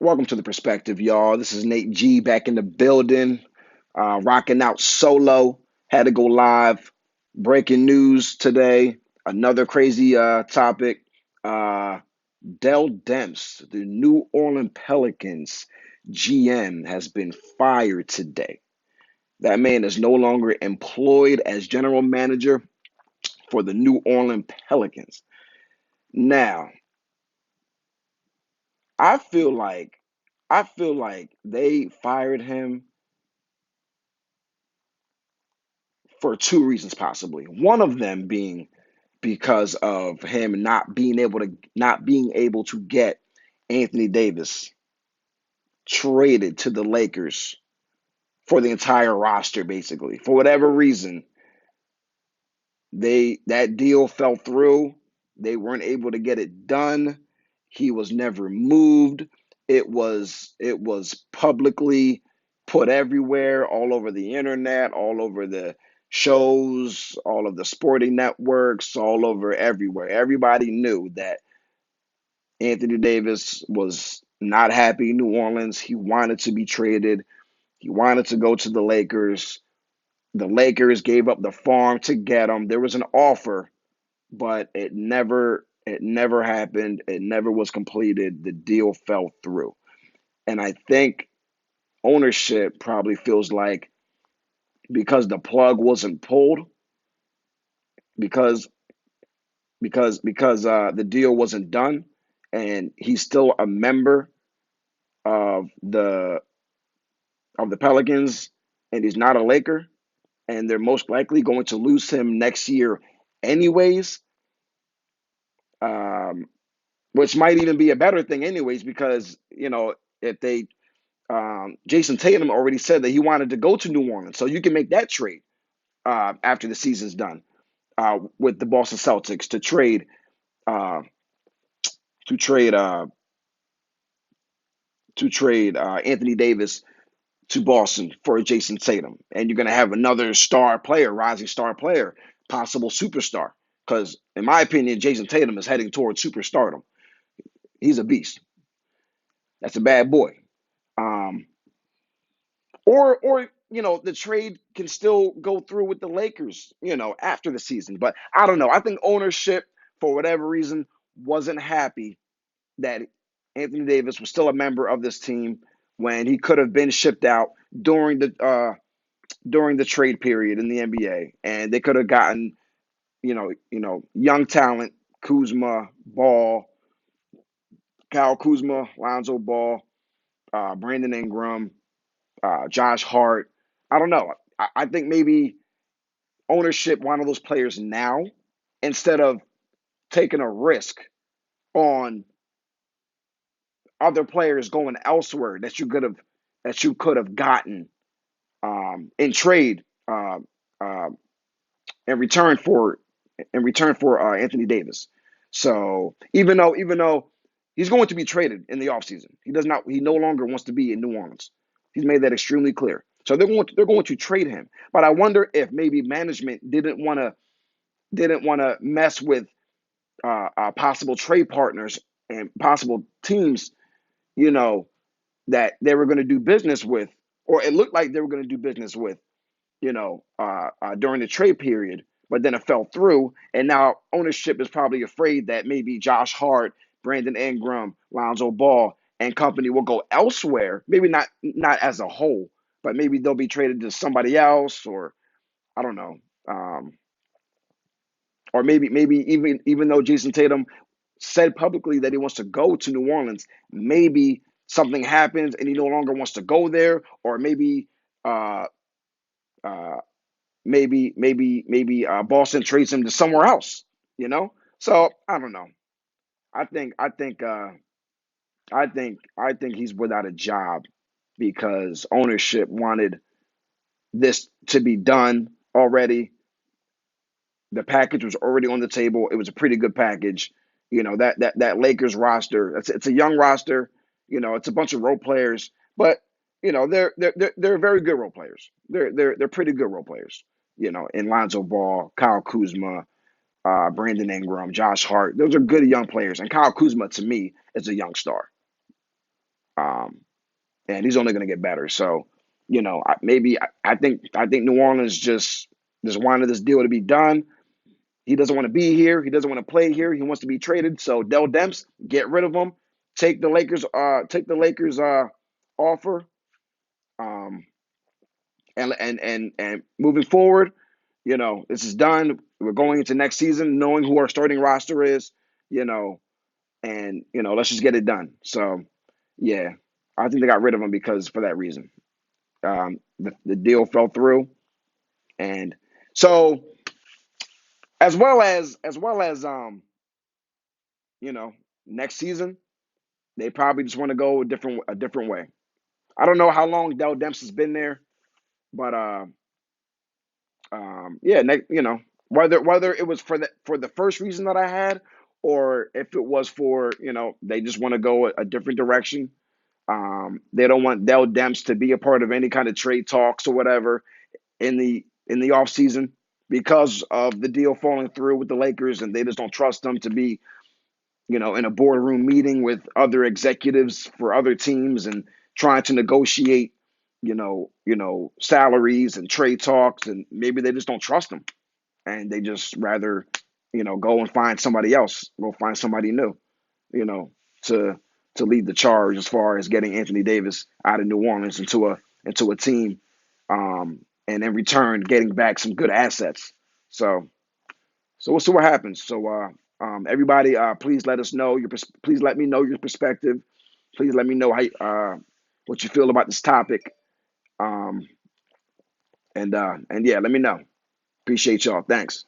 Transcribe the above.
Welcome to the perspective, y'all. This is Nate G back in the building, rocking out solo. Had to go live. Breaking news today. Another crazy topic. Uh, Dell Demps, the New Orleans Pelicans GM, has been fired today. That man is no longer employed as general manager for the New Orleans Pelicans. Now, I feel like I feel like they fired him for two reasons possibly. One of them being because of him not being able to get Anthony Davis traded to the Lakers for the entire roster basically. For whatever reason, that deal fell through. They weren't able to get it done. He was never moved. It was publicly put everywhere, all over the internet, all over the shows, all of the sporting networks, all over everywhere. Everybody knew that Anthony Davis was not happy in New Orleans. He wanted to be traded. He wanted to go to the Lakers. The Lakers gave up the farm to get him. There was an offer, but it never happened. It never was completed. The deal fell through. And I think ownership probably feels like because the plug wasn't pulled, because because the deal wasn't done, and he's still a member of the Pelicans, and he's not a Laker, and they're most likely going to lose him next year anyways. Um, which might even be a better thing anyways, because if they Jason Tatum already said that he wanted to go to New Orleans, so you can make that trade after the season's done with the Boston Celtics uh, to trade Anthony Davis to Boston for Jason Tatum, and you're going to have another star player, rising star player, possible superstar. Because in my opinion, Jason Tatum is heading towards superstardom. He's a beast. That's a bad boy. Um, or the trade can still go through with the Lakers, after the season. But I don't know. I think ownership, for whatever reason, wasn't happy that Anthony Davis was still a member of this team when he could have been shipped out during the trade period in the NBA, and they could have gotten young talent, Kuzma, Ball, Kyle Kuzma, Lonzo Ball, Brandon Ingram, Josh Hart. I don't know. I think maybe ownership wanted those players now instead of taking a risk on other players going elsewhere that you could have gotten in trade uh, in return for Anthony Davis. So even though he's going to be traded in the offseason, he no longer wants to be in New Orleans. He's made that extremely clear. So they're going to trade him. But I wonder if maybe management didn't want to mess with possible trade partners and possible teams, you know, that they were going to do business with, or it looked like they were going to do business with, during the trade period, but then it fell through. And now ownership is probably afraid that maybe Josh Hart, Brandon Ingram, Lonzo Ball, and company will go elsewhere. Maybe not as a whole, but maybe they'll be traded to somebody else, or I don't know. Um, or maybe even though Jason Tatum said publicly that he wants to go to New Orleans, maybe something happens and he no longer wants to go there, or uh, uh, maybe Boston trades him to somewhere else. You know, so I don't know. I think he's without a job because ownership wanted this to be done already. The package was already on the table. It was a pretty good package. That Lakers roster. It's a young roster. It's a bunch of role players, but they're very good role players. They're pretty good role players. In Lonzo Ball, Kyle Kuzma, Brandon Ingram, Josh Hart. Those are good young players, and Kyle Kuzma to me is a young star. um, and he's only going to get better. So, maybe I think New Orleans just wanted this deal to be done. He doesn't want to be here. He doesn't want to play here. He wants to be traded. So Dell Demps, get rid of him. Take the Lakers offer. Um, and moving forward, this is done. We're going into next season knowing who our starting roster is, you know, and let's just get it done. So yeah, I think they got rid of him because for that reason. The deal fell through, and so as well as you know, next season they probably just want to go a different way. I don't know how long Dell Demps has been there, but yeah, whether it was for the first reason that I had, or if it was for they just want to go a different direction. They don't want Dell Demps to be a part of any kind of trade talks or whatever in the off season because of the deal falling through with the Lakers, and they just don't trust them to be in a boardroom meeting with other executives for other teams and trying to negotiate, salaries and trade talks, and maybe they just don't trust them, and they just rather, go and find somebody else, go find somebody new, you know, to lead the charge as far as getting Anthony Davis out of New Orleans into a team, and in return getting back some good assets. So we'll see what happens. So everybody, please let us know please let me know your perspective. Please let me know how what you feel about this topic. Um, and yeah, let me know. Appreciate y'all. Thanks.